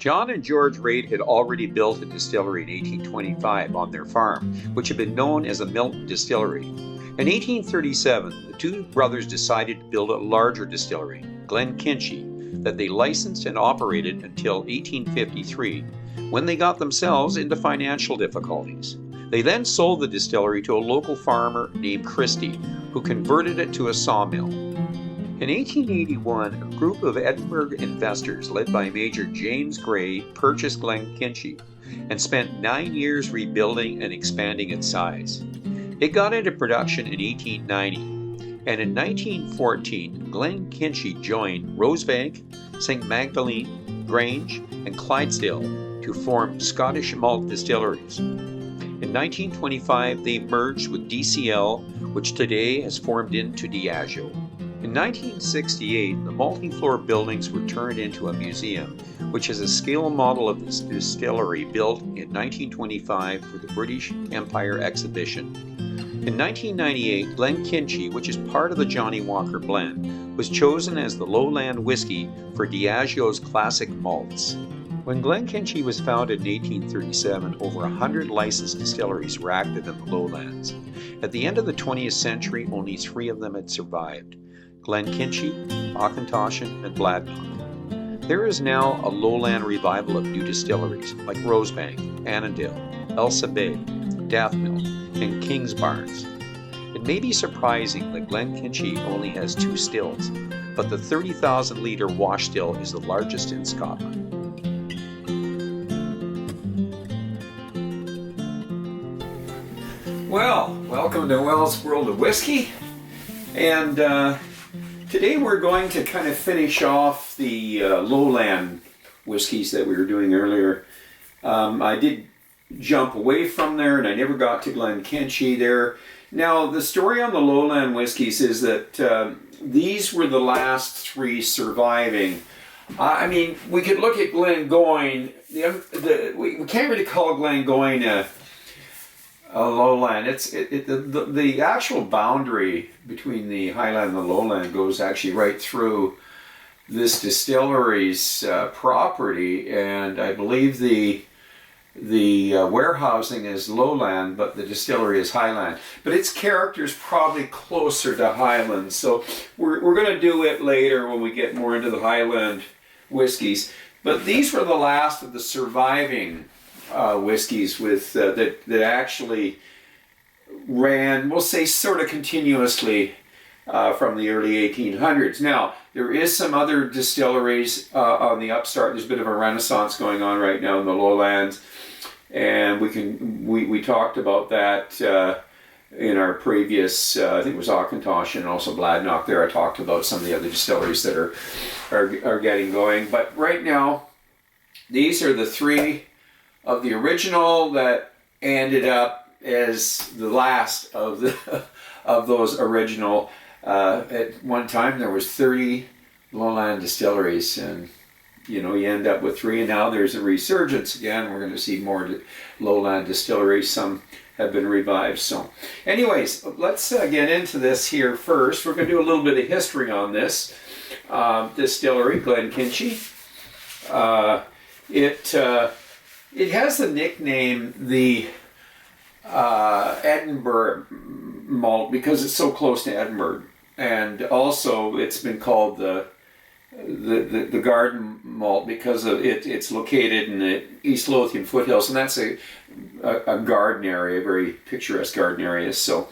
John and George Reid had already built a distillery in 1825 on their farm, which had been known as a Malt distillery. In 1837, the two brothers decided to build a larger distillery, Glenkinchie, that they licensed and operated until 1853, when they got themselves into financial difficulties. They then sold the distillery to a local farmer named Christie, who converted it to a sawmill. In 1881, a group of Edinburgh investors led by Major James Gray purchased Glenkinchie and spent 9 years rebuilding and expanding its size. It got into production in 1890, and in 1914, Glenkinchie joined Rosebank, St. Magdalene, Grange, and Clydesdale to form Scottish Malt Distilleries. In 1925, they merged with DCL, which today has formed into Diageo. In 1968, the multi-floor buildings were turned into a museum, which is a scale model of this distillery built in 1925 for the British Empire Exhibition. In 1998, Glenkinchie, which is part of the Johnnie Walker blend, was chosen as the Lowland whiskey for Diageo's classic malts. When Glenkinchie was founded in 1837, over 100 licensed distilleries were active in the Lowlands. At the end of the 20th century, only 3 of them had survived: Glenkinchie, Auchentoshan, and Bladnoch. There is now a Lowland revival of new distilleries like Rosebank, Annandale, Elsa Bay, Dathmill, and Kingsbarns. It may be surprising that Glenkinchie only has 2 stills, but the 30,000-litre wash still is the largest in Scotland. Well, welcome to Wells World of Whiskey, and today we're going to kind of finish off the Lowland whiskeys that we were doing earlier. I did jump away from there and I never got to Glenkinchie there. Now the story on the Lowland whiskeys is that these were the last 3 surviving. I mean, we could look at Glengoyne. We can't really call Glengoyne a lowland. The actual boundary between the highland and the lowland goes actually right through this distillery's property, and I believe the warehousing is lowland, but the distillery is highland. But its character is probably closer to highland, so we're going to do it later when we get more into the highland whiskeys. But these were the last of the surviving whiskeys with that actually ran, we'll say, sort of continuously from the early 1800s. Now, there is some other distilleries on the upstart. There's a bit of a renaissance going on right now in the lowlands, and we talked about that in our previous, I think it was Auchentoshan and also Bladnoch. There I talked about some of the other distilleries that are getting going. But right now, these are the 3 of the original that ended up as the last of those original. At one time there was 30 lowland distilleries, and you end up with 3, and now there's a resurgence again. We're going to see more lowland distilleries. Some have been revived. So anyways, let's get into this here first. We're going to do a little bit of history on this distillery, Glenkinchie. It has the nickname the Edinburgh malt because it's so close to Edinburgh, and also it's been called the garden malt because of it's located in the East Lothian foothills, and that's a garden area, a very picturesque garden area. So,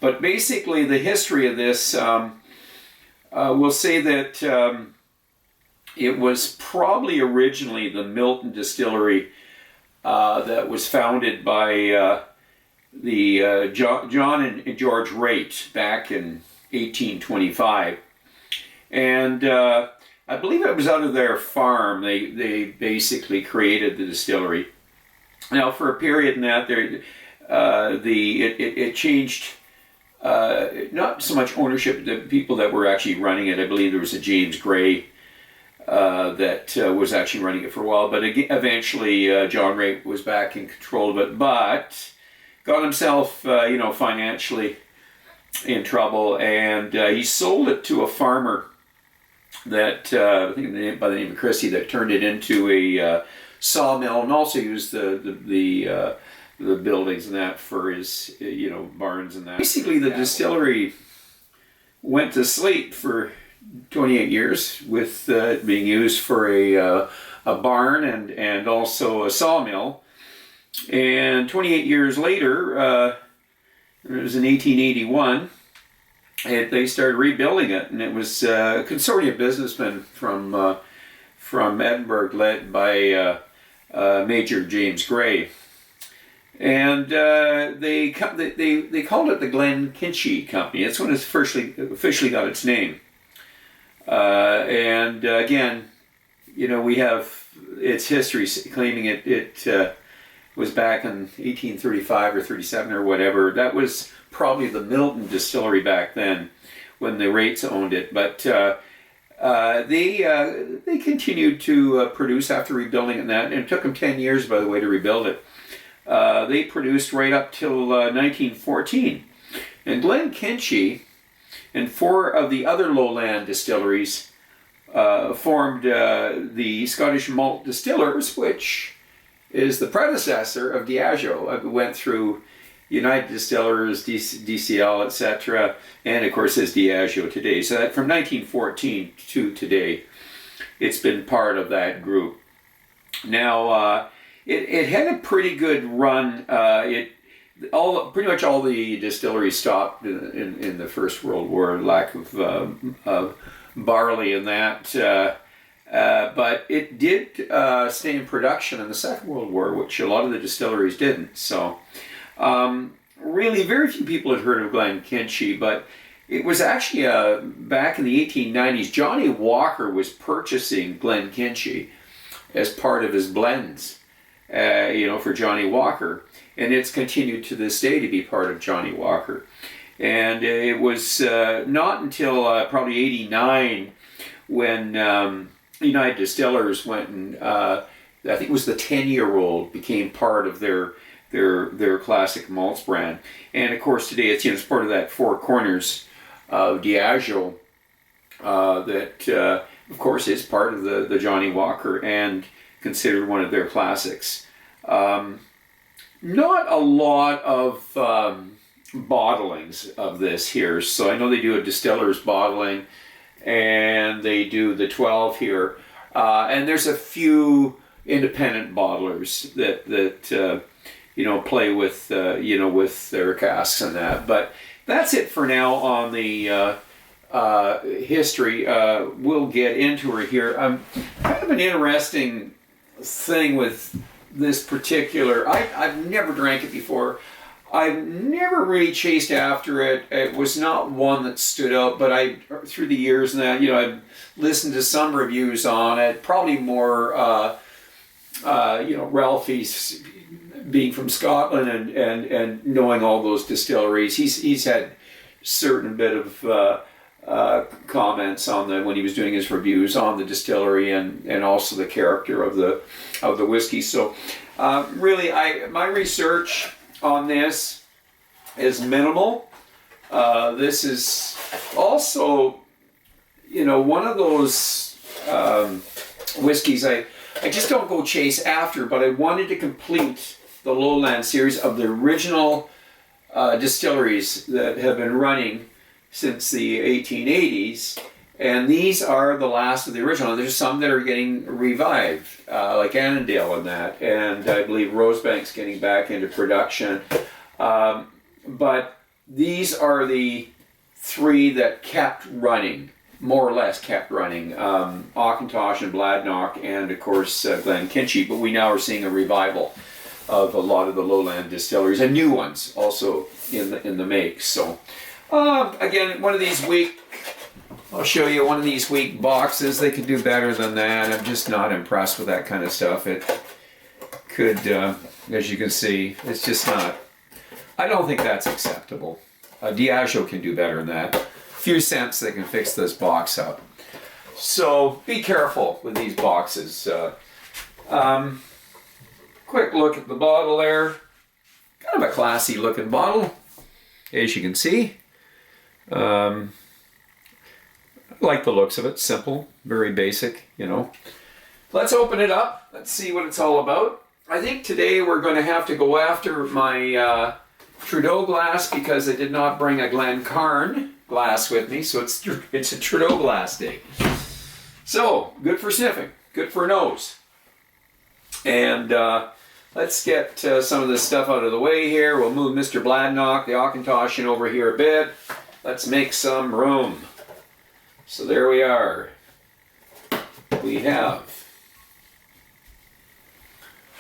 but basically the history of this, we'll say that it was probably originally the Milton distillery that was founded by John and George Reid back in 1825, and I believe it was out of their farm. They basically created the distillery. Now, for a period in that, it changed. Not so much ownership, the people that were actually running it. I believe there was a James Gray that was actually running it for a while, but eventually John Reid was back in control of it, but got himself financially in trouble, and he sold it to a farmer that I think by the name of Christie, that turned it into a sawmill, and also used the buildings and that for his barns and that. Basically, the distillery went to sleep for 28 years with being used for a barn and also a sawmill. And 28 years later, it was in 1881. They started rebuilding it, and it was a consortium of businessmen from Edinburgh, led by Major James Gray, and they called it the Glenkinchie Company. That's when it officially got its name. And again, we have its history claiming it was back in 1835 or 37 or whatever. That was probably the Milton distillery back then, when the Rates owned it. But they continued to produce after rebuilding it, and it took them 10 years, by the way, to rebuild it. They produced right up till 1914. And Glenkinchie and 4 of the other Lowland distilleries formed the Scottish Malt Distillers, which is the predecessor of Diageo. It went through United Distillers, DCL, etc., and of course is Diageo today. So that from 1914 to today, it's been part of that group. Now, it had a pretty good run. Pretty much all the distilleries stopped in the First World War, lack of barley and that. But it did stay in production in the Second World War, which a lot of the distilleries didn't. So really very few people had heard of Glenkinchie, but it was actually back in the 1890s, Johnny Walker was purchasing Glenkinchie as part of his blends, for Johnny Walker. And it's continued to this day to be part of Johnny Walker. And it was not until probably 89 when United Distillers went and I think it was the 10-year-old became part of their classic malts brand. And of course today it's part of that Four Corners of Diageo that of course is part of the Johnny Walker and considered one of their classics. Not a lot of bottlings of this here. So I know they do a distiller's bottling, and they do the 12 here. And there's a few independent bottlers that play with with their casks and that. But that's it for now on the history. We'll get into her here. Kind of an interesting thing with this particular. I've never drank it before. I've never really chased after it. It was not one that stood out, but through the years and that, I've listened to some reviews on it, probably more, Ralphie's being from Scotland and knowing all those distilleries. He's had certain bit of comments on when he was doing his reviews on the distillery and also the character of the whiskey. So really, my research on this is minimal. This is also, one of those whiskeys I just don't go chase after, but I wanted to complete the Lowland series of the original distilleries that have been running since the 1880s, and these are the last of the original. There's some that are getting revived, like Annandale and that, and I believe Rosebank's getting back into production. But these are the 3 that kept running, more or less kept running. Auchentoshan and Bladnoch, and of course Glenkinchie, but we now are seeing a revival of a lot of the Lowland distilleries, and new ones also in the make. So again, one of these I'll show you one of these weak boxes. They could do better than that. I'm just not impressed with that kind of stuff. It could, as you can see, it's just not. I don't think that's acceptable. Diageo can do better than that. A few cents, they can fix this box up. So be careful with these boxes. Quick look at the bottle there. Kind of a classy looking bottle, as you can see. like the looks of it. Simple, very basic, you know. Let's open it up. Let's see what it's all about. I think today we're going to have to go after my Trudeau glass because I did not bring a Glencairn glass with me, so it's a Trudeau glass day. So, good for sniffing, good for a nose. And let's get some of this stuff out of the way here. We'll move Mr. Bladnock, the Auchentoshan, over here a bit. Let's make some room. So there we are. We have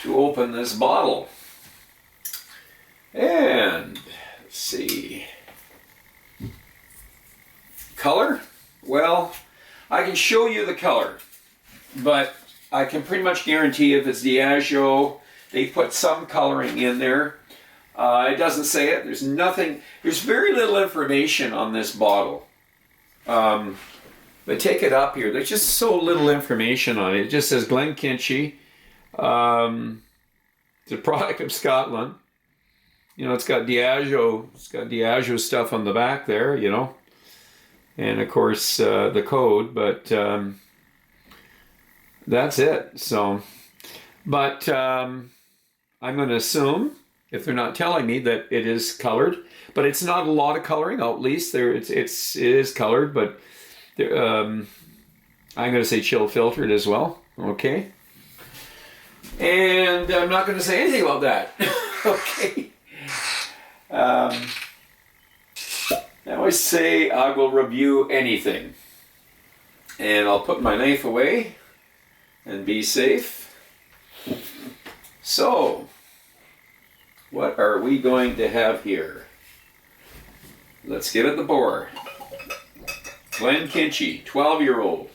to open this bottle. And let's see. Color? Well, I can show you the color, but I can pretty much guarantee if it's Diageo, they put some coloring in there. It doesn't say it. There's nothing. There's very little information on this bottle. But take it up here. There's just so little information on it. It just says Glenkinchie. It's a product of Scotland. You know, it's got Diageo. It's got Diageo stuff on the back there. You know, and of course the code. But that's it. So, but I'm going to assume, if they're not telling me, that it is colored, but it's not a lot of coloring. At least there, it is colored, but there, I'm going to say chill filtered as well. Okay, and I'm not going to say anything about that. Okay. Now I say I will review anything, and I'll put my knife away and be safe. So, what are we going to have here? Let's get at the board. Glenkinchie, 12-year-old.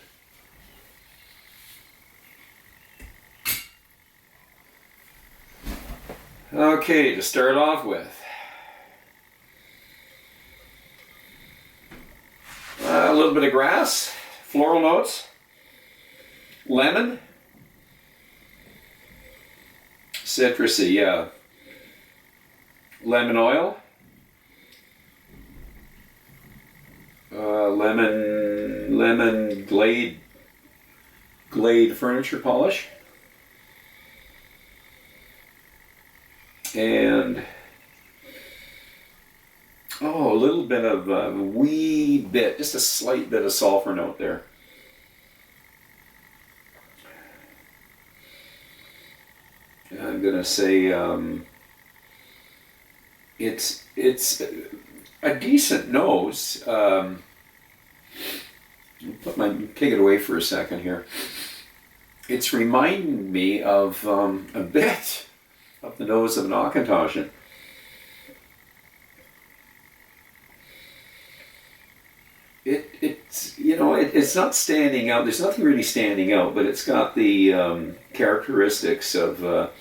Okay, to start off with, a little bit of grass, floral notes, lemon, citrusy, yeah. Lemon oil, lemon glade furniture polish, and a little bit of a wee bit, just a slight bit of sulfur note there. I'm gonna say it's a decent nose. Take it away for a second here. It's reminding me of a bit of the nose of an Auchentoshan. It's not standing out. There's nothing really standing out, but it's got the characteristics of a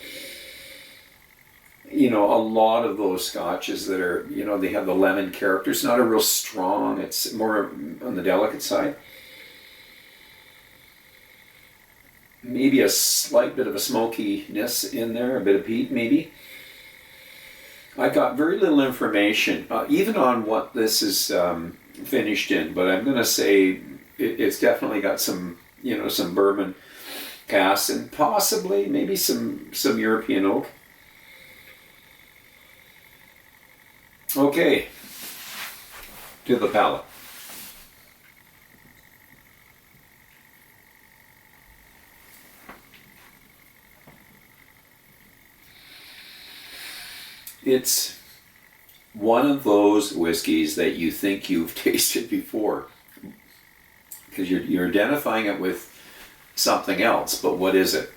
lot of those scotches that are, they have the lemon character. It's not a real strong. It's more on the delicate side. Maybe a slight bit of a smokiness in there, a bit of peat maybe. I got very little information, even on what this is finished in, but I'm going to say it's definitely got some, some bourbon casts and possibly maybe some European oak. Okay, to the palate. It's one of those whiskeys that you think you've tasted before, because you're identifying it with something else, but what is it?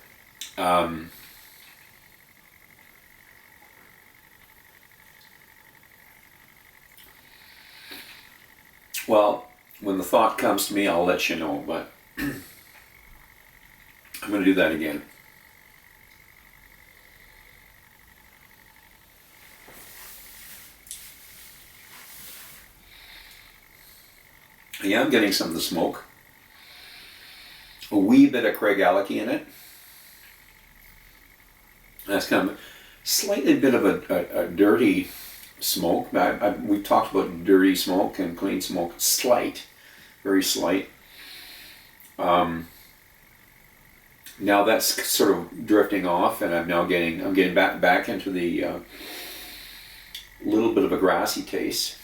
Well, when the thought comes to me, I'll let you know, but I'm going to do that again. Yeah, I'm getting some of the smoke. A wee bit of Craigellachie in it. That's kind of slightly bit of a dirty smoke. We talked about dirty smoke and clean smoke. Slight, very slight. Now that's sort of drifting off, and I'm getting back into the little bit of a grassy taste.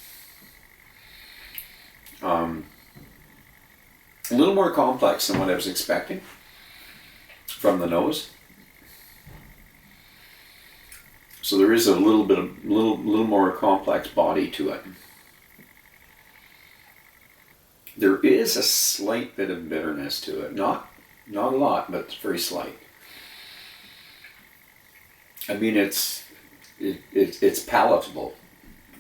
A little more complex than what I was expecting from the nose. So there is a little more complex body to it. There is a slight bit of bitterness to it, not a lot, but it's very slight. I mean, it's palatable,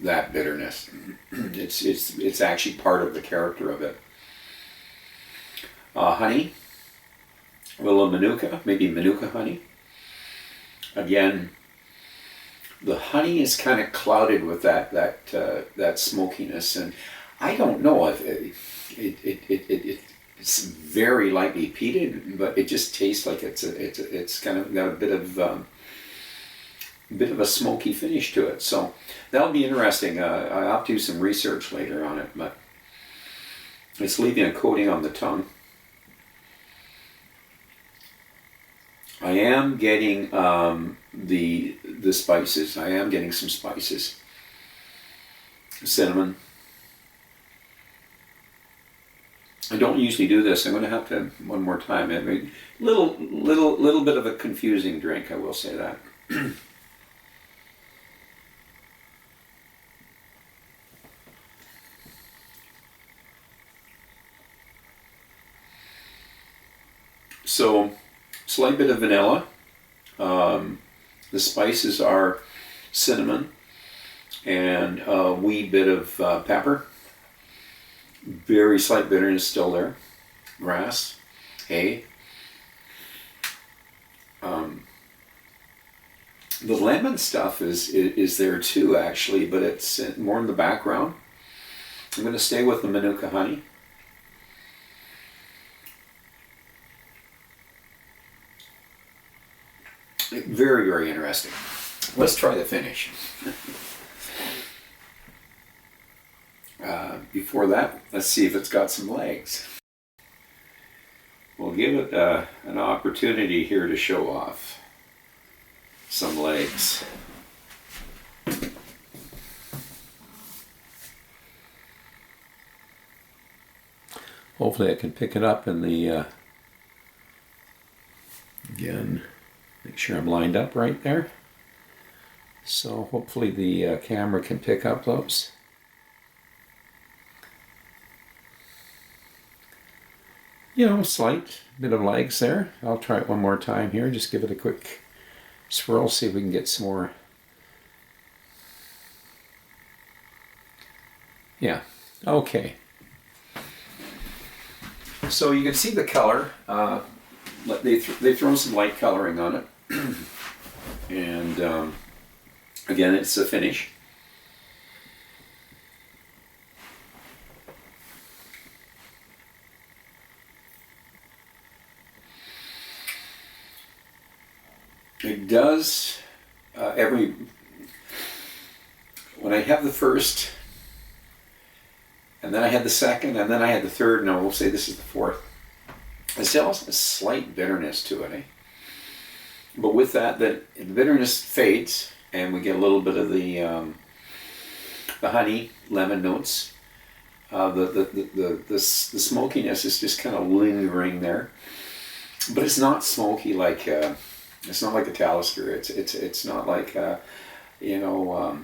that bitterness. It's actually part of the character of it. Honey, a little manuka, maybe manuka honey. Again, the honey is kind of clouded with that smokiness, and I don't know if it's very lightly peated, but it just tastes like it's kind of got a bit of a smoky finish to it. So that'll be interesting. I'll have to do some research later on it, but it's leaving a coating on the tongue. I am getting the spices. I am getting some spices. Cinnamon. I don't usually do this. I'm going to have to one more time. I mean, little bit of a confusing drink, I will say that. So, slight bit of vanilla. The spices are cinnamon and a wee bit of pepper. Very slight bitterness still there. Grass, hay. The lemon stuff is there too, actually, but it's more in the background. I'm going to stay with the manuka honey. Very, very interesting. Let's try the finish. Before that, let's see if it's got some legs. We'll give it an opportunity here to show off some legs. Hopefully I can pick it up in the, again, make sure I'm lined up right there. So hopefully the camera can pick up those. You know, slight bit of legs there. I'll try it one more time here. Just give it a quick swirl, see if we can get some more. Yeah, okay. So you can see the color. They throw some light coloring on it. And again, it's a finish. It does, when I have the first, and then I had the second, and then I had the third, and I will say this is the fourth, there's still a slight bitterness to it, eh? But with that, the bitterness fades, and we get a little bit of the honey, lemon notes. The smokiness is just kind of lingering there, but it's not smoky like. It's not like a Talisker. It's not like an Isla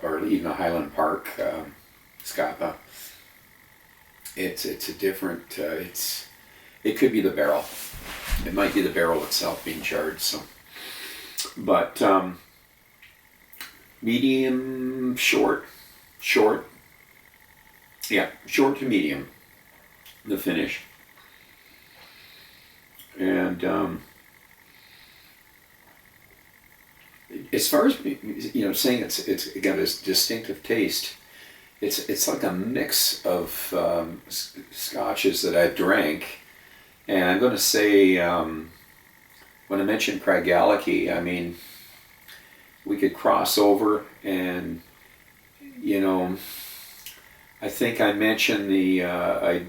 or even a Highland Park Scapa. It's a different. It could be the barrel. It might be the barrel itself being charred. So, but medium, short. Yeah, short to medium. The finish. And as far as saying it's got a distinctive taste, it's like a mix of scotches that I've drank, and I'm going to say when I mentioned Craigellachie, I mean we could cross over and I think I mentioned I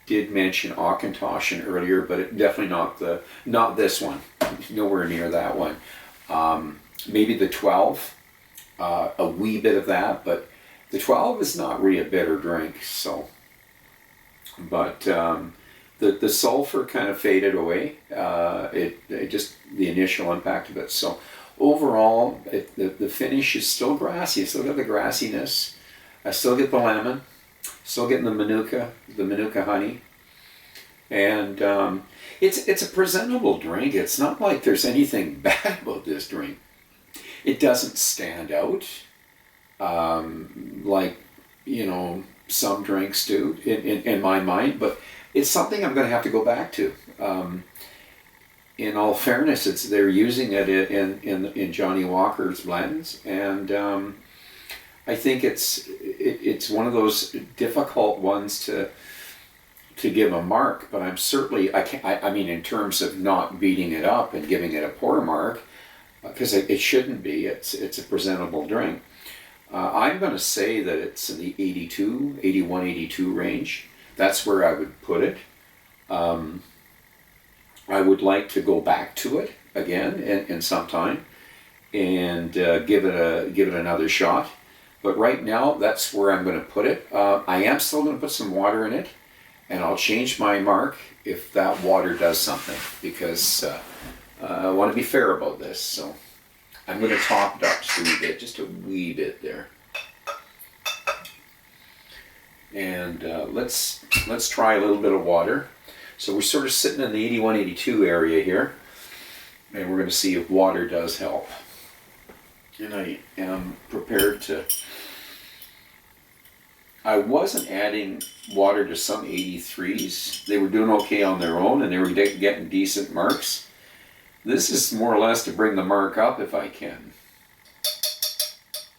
did mention Auchentoshan earlier, but definitely not this one. Nowhere near that one. Maybe the 12, a wee bit of that, but the 12 is not really a bitter drink. So, but the sulfur kind of faded away. It just the initial impact of it. So overall, the finish is still grassy. I still got the grassiness. I still get the lemon. Still getting the Manuka honey, and it's a presentable drink. It's not like there's anything bad about this drink. It doesn't stand out like some drinks do in my mind, but it's something I'm going to have to go back to. In all fairness, they're using it in Johnnie Walker's blends, and I think it's one of those difficult ones to give a mark, but I'm certainly I mean in terms of not beating it up and giving it a poor mark, because it shouldn't be. It's a presentable drink. I'm going to say that it's in the 81, 82 range. That's where I would put it. I would like to go back to it again in some time and give it another shot. But right now, that's where I'm going to put it. I am still going to put some water in it, and I'll change my mark if that water does something, because I want to be fair about this. So I'm going to top it up just a wee bit there. And let's try a little bit of water. So we're sort of sitting in the 81, 82 area here, and we're going to see if water does help. And I am prepared to. I wasn't adding water to some 83s. They were doing okay on their own, and they were getting decent marks. This is more or less to bring the mark up if I can.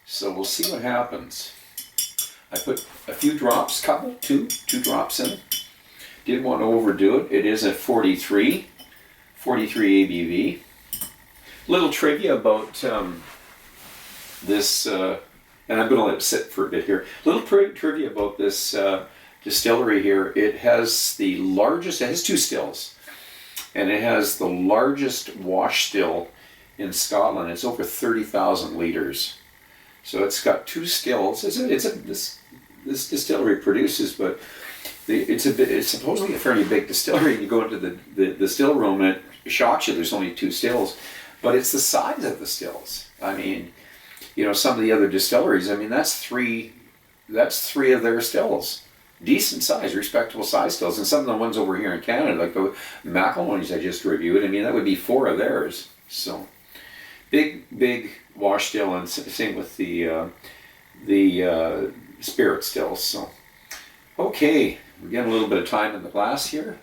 So we'll see what happens. I put a few drops, two drops in. Didn't want to overdo it. It is a 43 ABV. Little trivia about this, and I'm going to let it sit for a bit here. Little trivia about this distillery here. It has the largest, it has two stills, and it has the largest wash still in Scotland. It's over 30,000 litres. So it's got two stills. This distillery produces, but it's supposedly a fairly big distillery. You go into the still room and it shocks you. There's only two stills, but it's the size of the stills. I mean, some of the other distilleries. I mean, that's three of their stills, decent size, respectable size stills, and some of the ones over here in Canada, like the McIlroys I just reviewed. I mean, that would be four of theirs. So big wash still, and same with the spirit stills. So okay. We're getting a little bit of time in the glass here.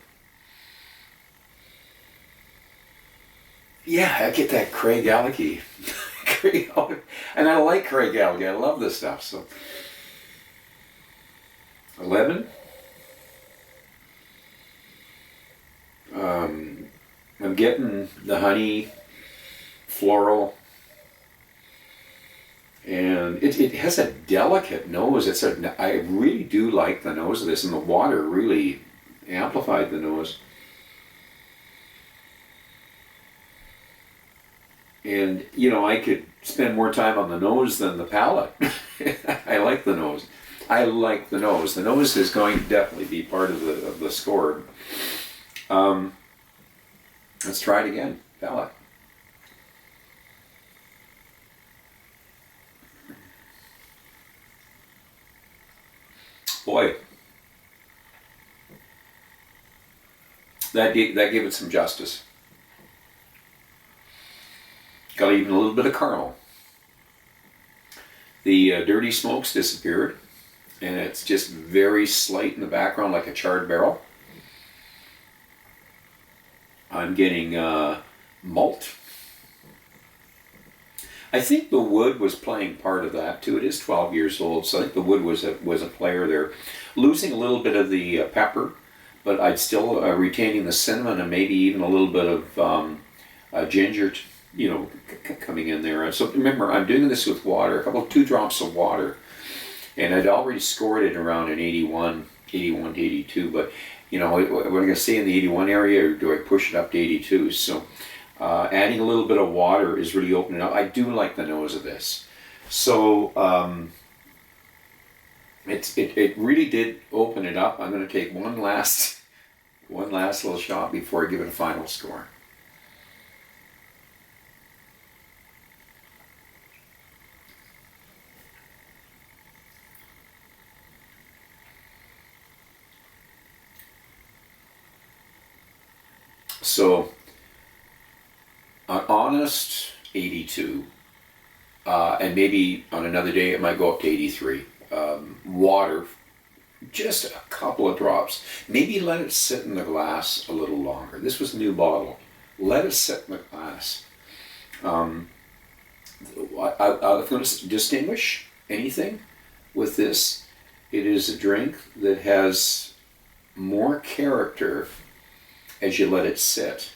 Yeah, I get that Craig Gallagher. And I like Craig Gallagher. I love this stuff. So 11. I'm getting the honey, floral, and it has a delicate nose. I really do like the nose of this, and the water really amplified the nose. And I could spend more time on the nose than the palate. I like the nose. The nose is going to definitely be part of the score. Let's try it again. Palate. Boy, that gave it some justice. Got even a little bit of caramel. The dirty smokes disappeared, and it's just very slight in the background, like a charred barrel. I'm getting malt. I think the wood was playing part of that too. It is 12 years old, so I think the wood was a player there. Losing a little bit of the pepper, but I'd still retaining the cinnamon and maybe even a little bit of ginger, coming in there. So remember, I'm doing this with water, 2 drops of water. And I'd already scored it around an 81 to 82, but what am I going to stay in the 81 area, or do I push it up to 82? So adding a little bit of water is really opening up. I do like the nose of this. So it really did open it up. I'm going to take one last little shot before I give it a final score. So, an honest 82, and maybe on another day it might go up to 83. Water, just a couple of drops. Maybe let it sit in the glass a little longer. This was a new bottle. Let it sit in the glass. I'm going to distinguish anything with this. It is a drink that has more character as you let it sit,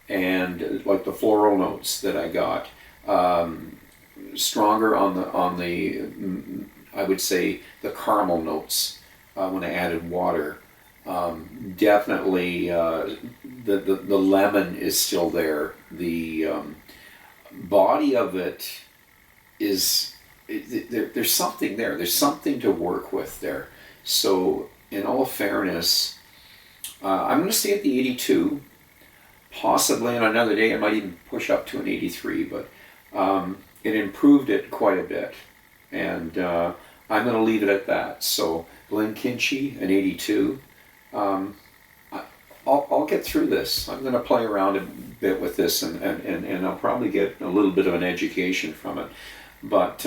and like the floral notes that I got, stronger on the I would say the caramel notes when I added water. Definitely the lemon is still there. The body of it is there's something there. There's something to work with there. So in all fairness, I'm going to stay at the 82. Possibly on another day I might even push up to an 83, but it improved it quite a bit. And I'm going to leave it at that. So Glenkinchie, an 82. I'll get through this. I'm going to play around a bit with this, and I'll probably get a little bit of an education from it. But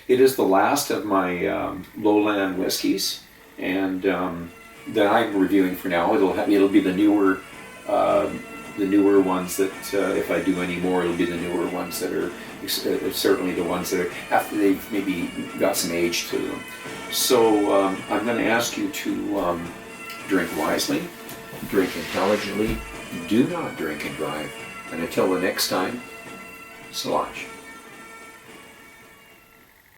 it is the last of my Lowland whiskeys, and that I'm reviewing for now. It'll be the newer ones that if I do any more, it'll be the newer ones that are certainly the ones that are after they've maybe got some age to them. So I'm going to ask you to drink wisely, drink intelligently, do not drink and drive. And until the next time, Slàinte.